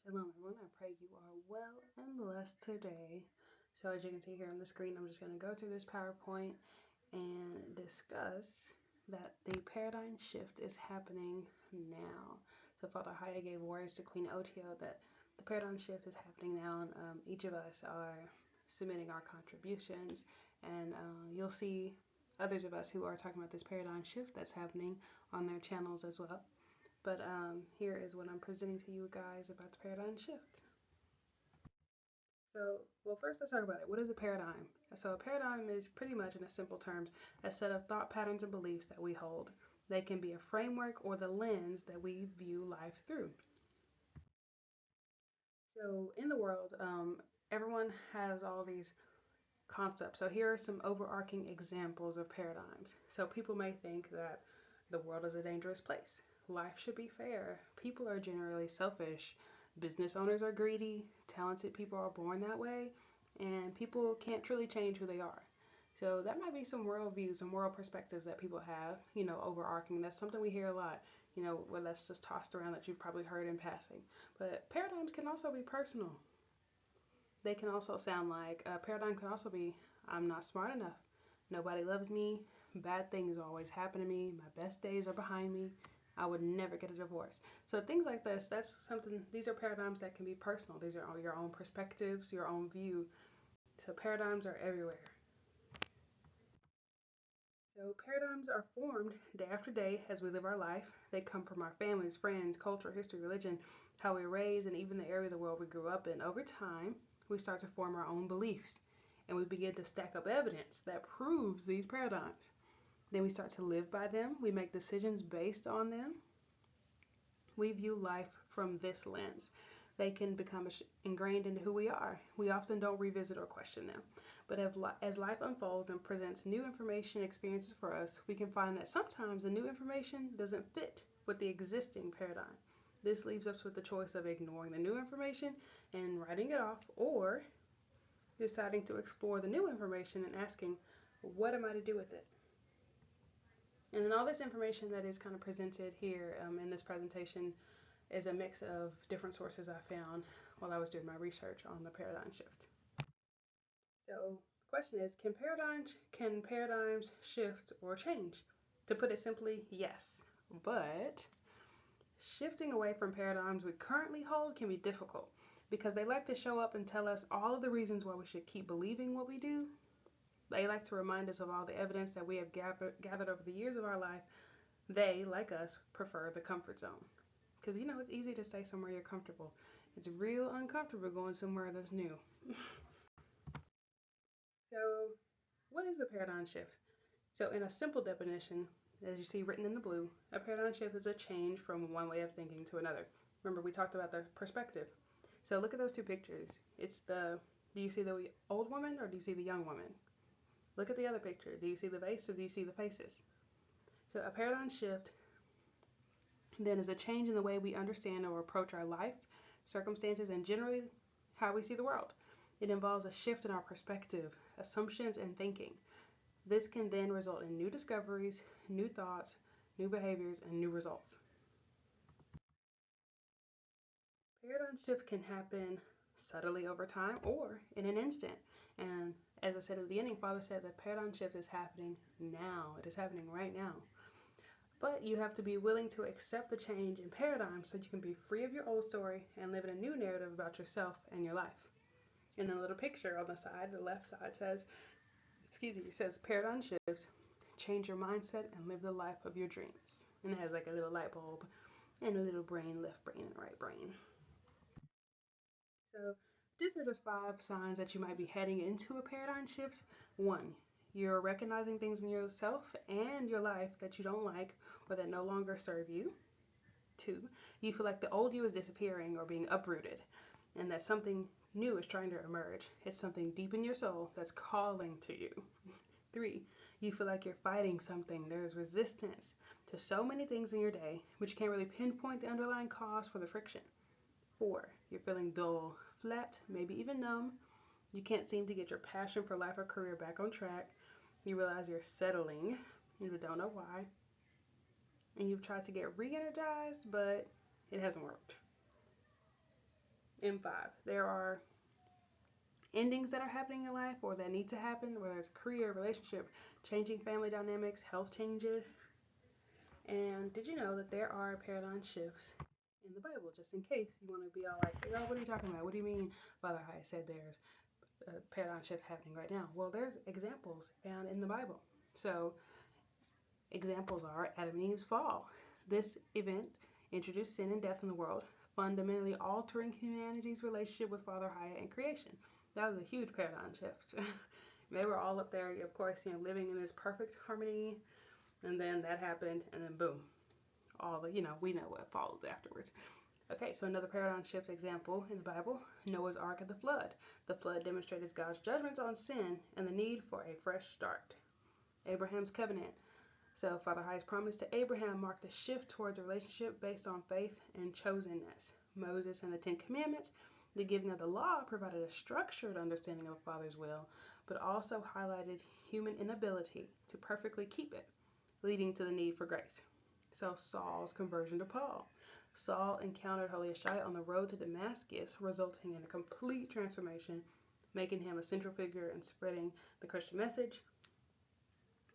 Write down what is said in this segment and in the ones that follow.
Shalom, everyone. I pray you are well and blessed today. So, as you can see here on the screen, I'm just going to go through this PowerPoint and discuss that the paradigm shift is happening now. So, Father Haya gave words to Queen Otio that the paradigm shift is happening now, and each of us are submitting our contributions, and you'll see others of us who are talking about this paradigm shift that's happening on their channels as well. But here is what I'm presenting to you guys about the paradigm shift. So, well, first let's talk about it. What is a paradigm? So, a paradigm is pretty much, in a simple terms, a set of thought patterns and beliefs that we hold. They can be a framework or the lens that we view life through. So, in the world, everyone has all these concepts. So, here are some overarching examples of paradigms. So, people may think that the world is a dangerous place. Life should be fair. People are generally selfish. Business owners are greedy. Talented people are born that way. And people can't truly change who they are. So that might be some worldviews and moral perspectives that people have, overarching. That's something we hear a lot, where that's just tossed around that you've probably heard in passing. But paradigms can also be personal. They can also sound like a paradigm could also be I'm not smart enough. Nobody loves me. Bad things always happen to me. My best days are behind me. I would never get a divorce. So things like this, that's something, these are paradigms that can be personal. These are all your own perspectives, your own view. So paradigms are everywhere. So paradigms are formed day after day as we live our life. They come from our families, friends, culture, history, religion, how we raised, and even the area of the world we grew up in. Over time, we start to form our own beliefs, and we begin to stack up evidence that proves these paradigms. Then we start to live by them. We make decisions based on them. We view life from this lens. They can become ingrained into who we are. We often don't revisit or question them. But as life unfolds and presents new information experiences for us, we can find that sometimes the new information doesn't fit with the existing paradigm. This leaves us with the choice of ignoring the new information and writing it off, or deciding to explore the new information and asking, what am I to do with it? And then all this information that is kind of presented here in this presentation is a mix of different sources I found while I was doing my research on the paradigm shift. So the question is, can paradigms shift or change? To put it simply, yes. But shifting away from paradigms we currently hold can be difficult because they like to show up and tell us all of the reasons why we should keep believing what we do. They like to remind us of all the evidence that we have gathered over the years of our life. They, like us, prefer the comfort zone. Because it's easy to stay somewhere you're comfortable. It's real uncomfortable going somewhere that's new. So, what is a paradigm shift? So, in a simple definition, as you see written in the blue, a paradigm shift is a change from one way of thinking to another. Remember, we talked about the perspective. So, look at those two pictures. Do you see the old woman or do you see the young woman? Look at the other picture. Do you see the face or do you see the faces? So, a paradigm shift then is a change in the way we understand or approach our life, circumstances, and generally how we see the world. It involves a shift in our perspective, assumptions, and thinking. This can then result in new discoveries, new thoughts, new behaviors, and new results. Paradigm shift can happen subtly over time or in an instant. And as I said at the beginning, Father said that paradigm shift is happening now. It is happening right now. But you have to be willing to accept the change in paradigm so you can be free of your old story and live in a new narrative about yourself and your life. And the little picture on the side, the left side it says paradigm shift, change your mindset and live the life of your dreams. And it has like a little light bulb and a little brain, left brain and right brain. So these are just 5 signs that you might be heading into a paradigm shift. 1, you're recognizing things in yourself and your life that you don't like or that no longer serve you. 2, you feel like the old you is disappearing or being uprooted and that something new is trying to emerge. It's something deep in your soul that's calling to you. 3, you feel like you're fighting something. There's resistance to so many things in your day, but you can't really pinpoint the underlying cause for the friction. 4, you're feeling dull, flat, maybe even numb. You can't seem to get your passion for life or career back on track. You realize you're settling, you don't know why. And you've tried to get re-energized, but it hasn't worked. M5. There are endings that are happening in your life or that need to happen, whether it's career, relationship, changing family dynamics, health changes. And did you know that there are paradigm shifts in the Bible? Just in case you want to be all like, oh, what are you talking about? What do you mean, Father High said there's a paradigm shift happening right now? Well, there's examples found in the Bible. So, examples are Adam and Eve's fall. This event introduced sin and death in the world, fundamentally altering humanity's relationship with Father High and creation. That was a huge paradigm shift. They were all up there, of course, living in this perfect harmony, and then that happened, and then boom, all the, we know what follows afterwards. Okay, so another paradigm shift example in the Bible, Noah's Ark and the flood. The flood demonstrated God's judgments on sin and the need for a fresh start. Abraham's covenant. So Father High's promise to Abraham marked a shift towards a relationship based on faith and chosenness. Moses and the Ten Commandments. The giving of the law provided a structured understanding of a Father's will, but also highlighted human inability to perfectly keep it, leading to the need for grace. So Saul's conversion to Paul. Saul encountered Holy Ashai on the road to Damascus, resulting in a complete transformation, making him a central figure in spreading the Christian message.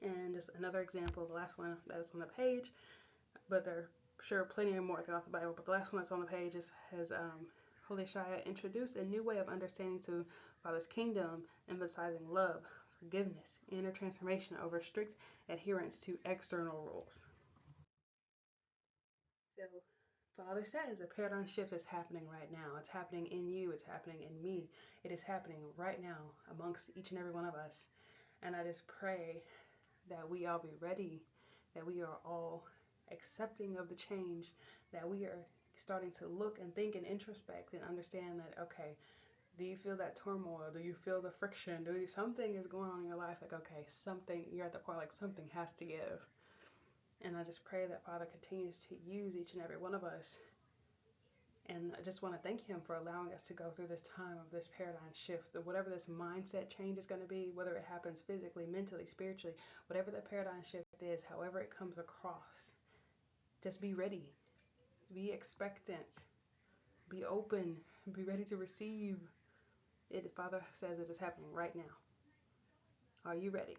And just another example, the last one that is on the page, but there are sure plenty more throughout the Bible, but the last one that's on the page has Holy Ashai introduced a new way of understanding to Father's kingdom, emphasizing love, forgiveness, inner transformation over strict adherence to external rules. So Father says a paradigm shift is happening right now. It's happening in you. It's happening in me. It is happening right now amongst each and every one of us. And I just pray that we all be ready, that we are all accepting of the change, that we are starting to look and think and introspect and understand that, okay, do you feel that turmoil? Do you feel the friction? Something is going on in your life? Like, okay, something, you're at the point like something has to give. And I just pray that Father continues to use each and every one of us. And I just want to thank Him for allowing us to go through this time of this paradigm shift, whatever this mindset change is going to be, whether it happens physically, mentally, spiritually, whatever the paradigm shift is, however it comes across. Just be ready, be expectant, be open, be ready to receive it. Father says it is happening right now. Are you ready?